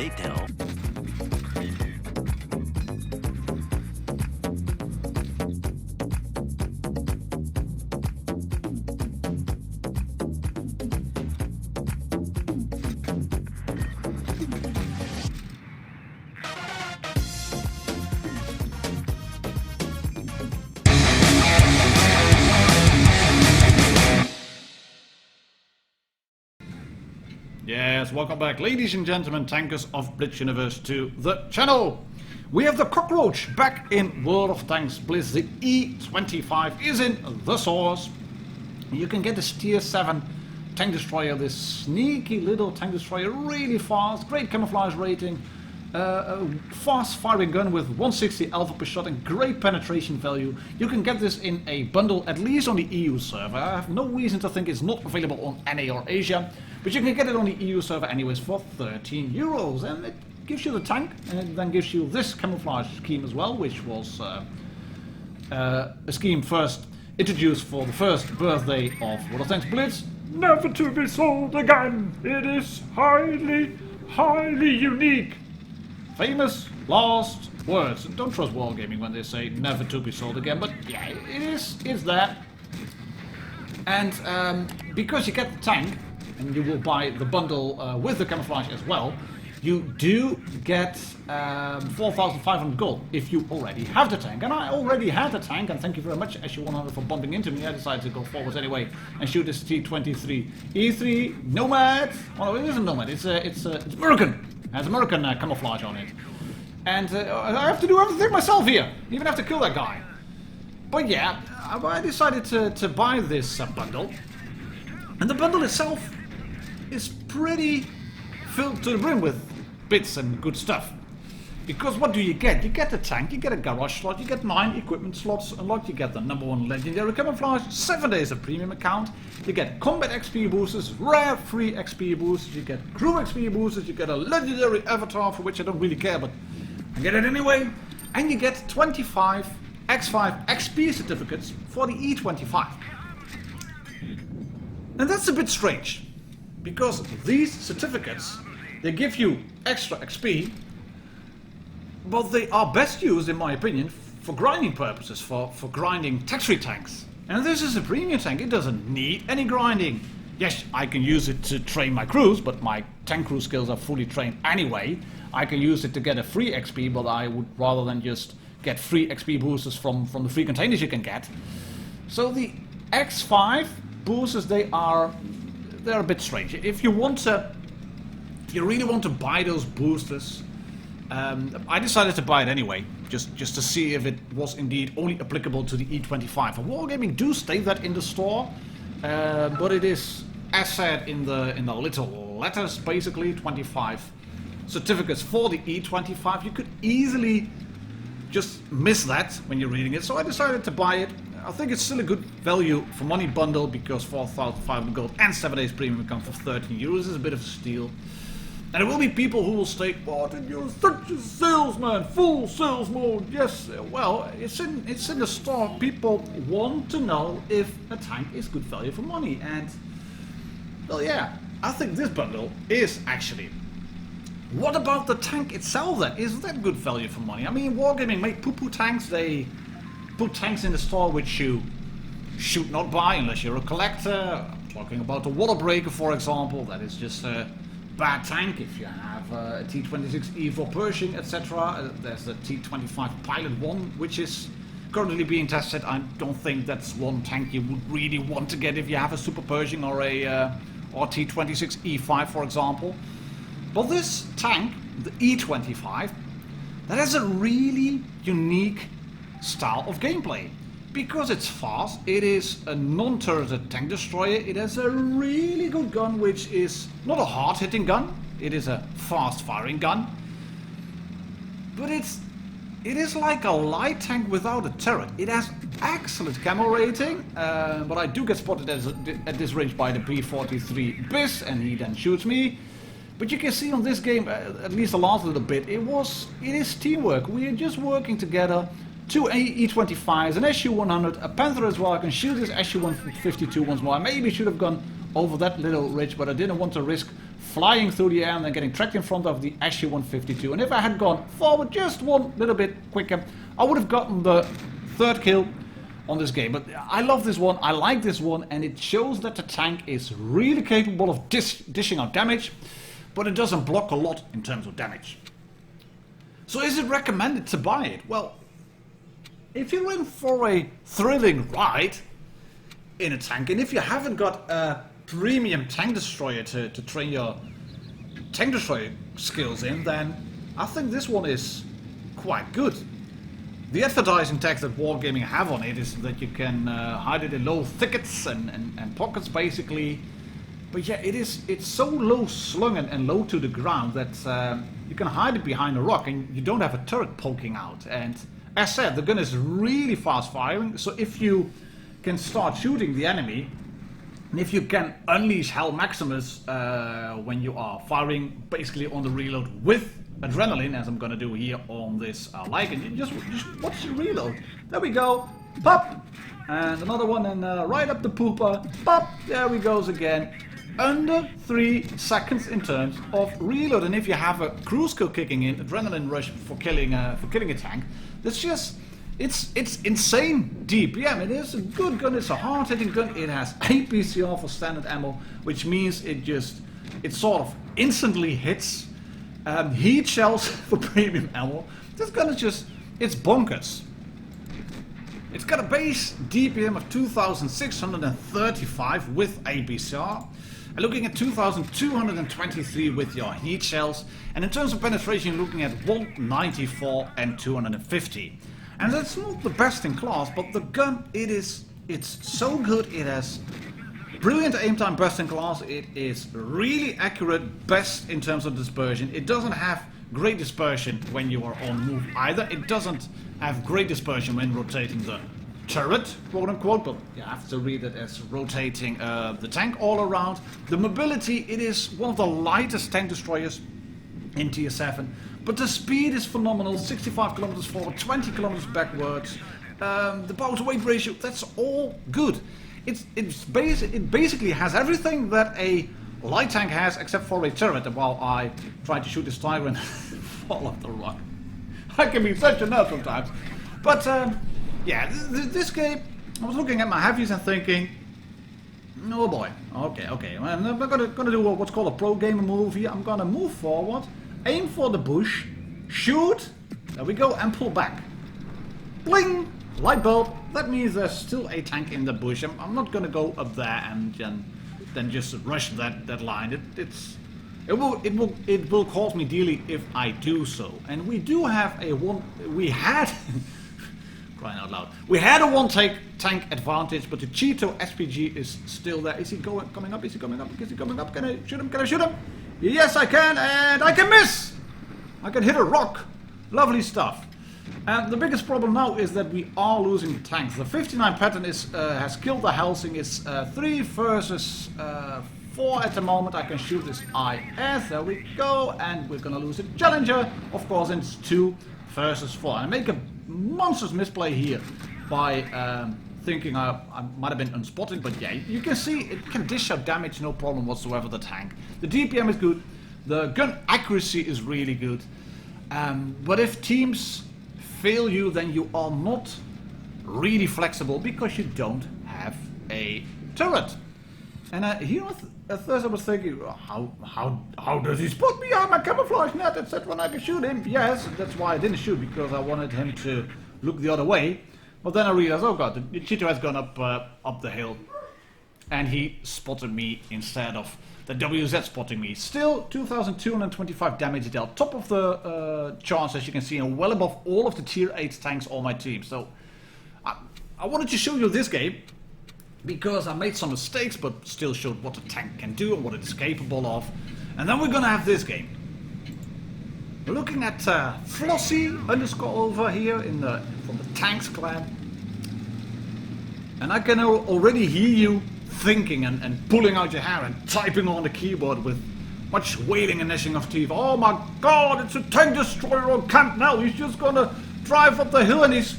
detail. Yes, welcome back, ladies and gentlemen, tankers of Blitz Universe, to the channel. We have the Cockroach back in World of Tanks Blitz. The E25 is in the source. You can get this tier 7 tank destroyer, this sneaky little tank destroyer, really fast, great camouflage rating, a fast firing gun with 160 alpha per shot and great penetration value. You can get this in a bundle, at least on the EU server. I have no reason to think it's not available on NA or Asia. But you can get it on the EU server anyways for 13 euros, and it gives you the tank, and it then gives you this camouflage scheme as well, which was a scheme first introduced for the first birthday of World of Tanks Blitz. Never to be sold again! It is highly, highly unique! Famous last words. Don't trust Wargaming when they say never to be sold again, but yeah, it's that. And because you get the tank, and you will buy the bundle with the camouflage as well, you do get 4,500 gold if you already have the tank. And I already had the tank, and thank you very much SU100 for bumping into me. I decided to go forwards anyway and shoot this T23 E3 Nomad. Well, it isn't Nomad, it's American. It has American camouflage on it. And I have to do everything myself here, even have to kill that guy. But yeah, I decided to buy this bundle. And the bundle itself is pretty filled to the brim with bits and good stuff. Because what do you get? You get the tank, you get a garage slot, you get 9 equipment slots unlocked, you get the #1 legendary camouflage, 7 days of premium account, you get combat XP boosters, rare free XP boosters, you get crew XP boosters, you get a legendary avatar for which I don't really care, but I get it anyway, and you get 25 X5 XP certificates for the E25. And that's a bit strange, because these certificates, they give you extra XP, but they are best used, in my opinion, for grinding purposes, for grinding tax-free tanks. And this is a premium tank, it doesn't need any grinding. Yes, I can use it to train my crews, but my tank crew skills are fully trained anyway. I can use it to get a free XP, but I would rather than just get free XP boosters from the free containers you can get. So the X5 boosters, they're a bit strange. If you really want to buy those boosters, I decided to buy it anyway, just to see if it was indeed only applicable to the E25. And Wargaming do state that in the store, but it is, as said in the little letters, basically 25 certificates for the E25. You could easily just miss that when you're reading it, so I decided to buy it. I think it's still a good value for money bundle, because 4,500 gold and 7 days premium account for 13 euros is a bit of a steal. And there will be people who will state, "Martin, you're such a salesman, full sales mode." Yes, well, it's in the store. People want to know if a tank is good value for money, and well, yeah, I think this bundle is actually. What about the tank itself then? Is that good value for money? I mean, Wargaming make poo-poo tanks. They put tanks in the store which you should not buy unless you're a collector. I'm talking about the Waddle breaker, for example. That is just a bad tank if you have a T26E for Pershing, etc. There's the T25 Pilot 1, which is currently being tested. I don't think that's one tank you would really want to get if you have a Super Pershing or a T26E5, for example. But this tank, the E25, that has a really unique style of gameplay. Because it's fast, it is a non-turreted tank destroyer, it has a really good gun, which is not a hard-hitting gun, it is a fast-firing gun. But it is like a light tank without a turret. It has excellent camo rating, but I do get spotted at this range by the P43 BIS, and he then shoots me. But you can see on this game, at least the last little bit, it is teamwork. We are just working together. 2 E25s, an SU100, a Panther as well. I can shoot this SU152 once more. I maybe should have gone over that little ridge, but I didn't want to risk flying through the air and then getting tracked in front of the SU-152. And if I had gone forward just one little bit quicker, I would have gotten the third kill on this game. But I love this one, I like this one, and it shows that the tank is really capable of dishing out damage, but it doesn't block a lot in terms of damage. So is it recommended to buy it? Well, if you're in for a thrilling ride in a tank, and if you haven't got a premium tank destroyer to train your tank destroyer skills in, then I think this one is quite good. The advertising text that Wargaming have on it is that you can hide it in low thickets and pockets basically. But yeah, it's so low slung and low to the ground that you can hide it behind a rock and you don't have a turret poking out. And as said, the gun is really fast firing, so if you can start shooting the enemy, and if you can unleash Hell Maximus when you are firing basically on the reload with adrenaline, as I'm gonna do here on this Lycan, you just watch the reload. There we go, pop, and another one, and right up the pooper, pop. There we goes again. Under 3 seconds in terms of reload, and if you have a cruise kill kicking in, adrenaline rush for killing a tank, that's just it's insane DPM. It is a good gun. It's a hard-hitting gun. It has APCR for standard ammo, which means it sort of instantly hits. Heat shells for premium ammo. This gun is it's bonkers. It's got a base DPM of 2,635 with APCR. And looking at 2,223 with your heat shells. And in terms of penetration, you're looking at 194 and 250. And that's not the best in class, but the gun, it's so good. It has brilliant aim time, best in class. It is really accurate, best in terms of dispersion. It doesn't have great dispersion when you are on move either. It doesn't have great dispersion when rotating the turret, quote unquote, but you have to read it as rotating the tank all around. The mobility, it is one of the lightest tank destroyers in tier 7, but the speed is phenomenal. 65 kilometers forward, 20 kilometers backwards. The power to weight ratio, that's all good. It basically has everything that a light tank has except for a turret. And while I tried to shoot this tiger and fall off the rock, I can be such a nerd sometimes. But yeah, this game, I was looking at my heavies and thinking, oh boy, okay, I'm gonna do what's called a pro gamer move here. I'm gonna move forward, aim for the bush, shoot, there we go, and pull back. Bling! Light bulb. That means there's still a tank in the bush. I'm not gonna go up there and then just rush that line. It will cause me dearly if I do so. And we do have we had crying out loud. We had a one-tank advantage, but the Cheeto SPG is still there. Is he coming up? Is he coming up? Is he coming up? Can I shoot him? Can I shoot him? Yes, I can, and I can miss! I can hit a rock. Lovely stuff. And the biggest problem now is that we are losing the tanks. The 59 pattern has killed the Helsing. It's 3 versus 4 at the moment. I can shoot this IS. There we go. And we're gonna lose the Challenger. Of course, it's 2 versus 4. And I make a monstrous misplay here by thinking I might have been unspotted. But yeah, you can see it can dish out damage, no problem whatsoever, the tank. The DPM is good. The gun accuracy is really good. But if teams fail you, then you are not really flexible because you don't have a turret. And here at first I was thinking, how does he spot me behind my camouflage net, etc. when I can shoot him? Yes, that's why I didn't shoot, because I wanted him to look the other way. But then I realized, oh god, the Cheeto has gone up the hill, and he spotted me instead of the WZ spotting me. Still 2,225 damage dealt, top of the charts as you can see, and well above all of the tier 8 tanks on my team. So I wanted to show you this game because I made some mistakes, but still showed what the tank can do and what it is capable of. And then we're gonna have this game. We're looking at Flossie _ over here from the Tanks clan, and I can already hear you thinking and pulling out your hair and typing on the keyboard with much wailing and gnashing of teeth. Oh my god, it's a tank destroyer on Camp Nell. He's just gonna drive up the hill and he's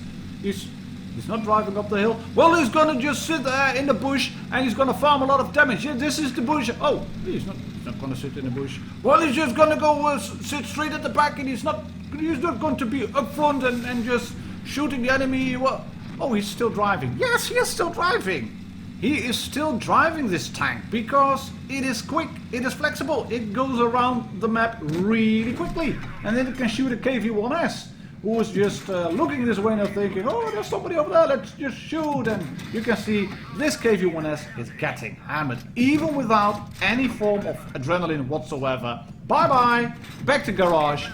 He's not driving up the hill. Well, he's gonna just sit there in the bush and he's gonna farm a lot of damage. Yeah, this is the bush. Oh, he's not gonna sit in the bush. Well, he's just gonna go sit straight at the back, and he's not going to be up front and just shooting the enemy. Well, oh, he's still driving. Yes, he is still driving. He is still driving this tank because it is quick, it is flexible, it goes around the map really quickly, and then it can shoot a KV-1S who is just looking this way and thinking, oh, there's somebody over there, let's just shoot. And you can see this KV-1S is getting hammered even without any form of adrenaline whatsoever. Bye bye, back to garage.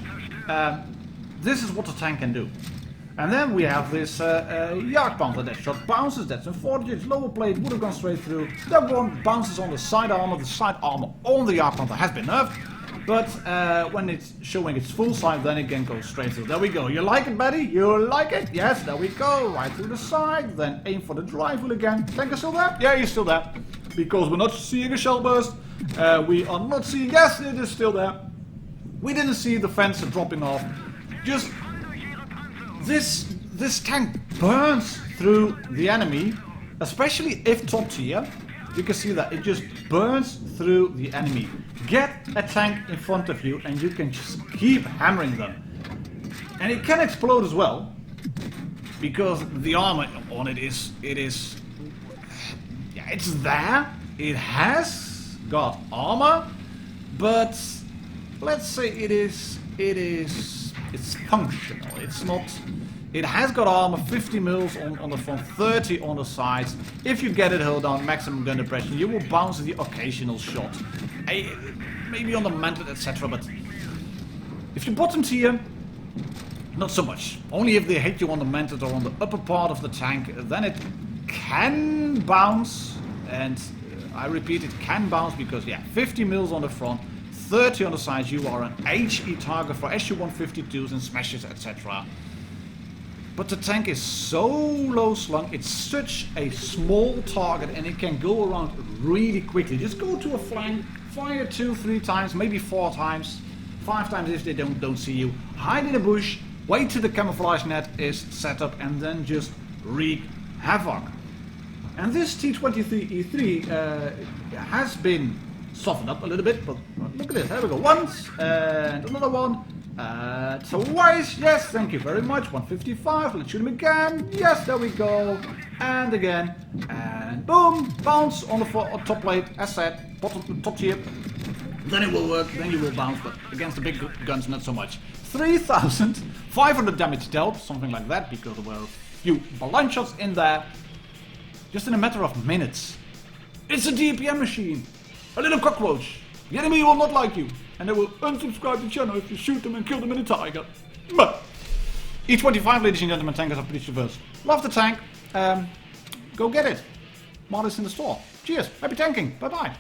This is what the tank can do. And then we have this Jagdpanzer that shot bounces, that's unfortunate, lower plate would have gone straight through. That one bounces on the side armor on the Jagdpanzer has been nerfed. But when it's showing its full side, then it can go straight through. There we go. You like it, Betty? You like it? Yes, there we go. Right through the side, then aim for the drive wheel again. Tank is still there? Yeah, he's still there. Because we're not seeing a shell burst. We are not seeing, yes, it is still there. We didn't see the fence dropping off. Just this tank burns through the enemy, especially if top tier. You can see that it just burns through the enemy. Get a tank in front of you and you can just keep hammering them. And it can explode as well, because the armor on it is yeah, it's there. It has got armor, but let's say it's functional. It's not. It has got armor, 50 mils on the front, 30 on the sides. If you get it held down, maximum gun depression, you will bounce the occasional shot. Maybe on the mantle, etc. But if you bottom tier, not so much. Only if they hit you on the mantle or on the upper part of the tank, then it can bounce. And I repeat, it can bounce because, yeah, 50 mils on the front, 30 on the sides, you are an HE target for SU-152s and smashes, etc. But the tank is so low slung, it's such a small target, and it can go around really quickly. Just go to a flank, fire 2-3 times, maybe 4 times, 5 times if they don't see you. Hide in a bush, wait till the camouflage net is set up, and then just wreak havoc. And this T-23E3 has been softened up a little bit, but look at this. There we go. Once, and another one. Twice, yes, thank you very much. 155, let's shoot him again. Yes, there we go. And again, and boom, bounce on the top plate, as said, top tier. Then it will work, then you will bounce, but against the big guns, not so much. 3,500 damage dealt, something like that, because there were a few blind shots in there. Just in a matter of minutes. It's a DPM machine. A little cockroach. The enemy will not like you. And they will unsubscribe the channel if you shoot them and kill them in a tiger. But E25, ladies and gentlemen, tankers are pretty diverse. Love the tank. Go get it. Waddle is in the store. Cheers. Happy tanking. Bye bye.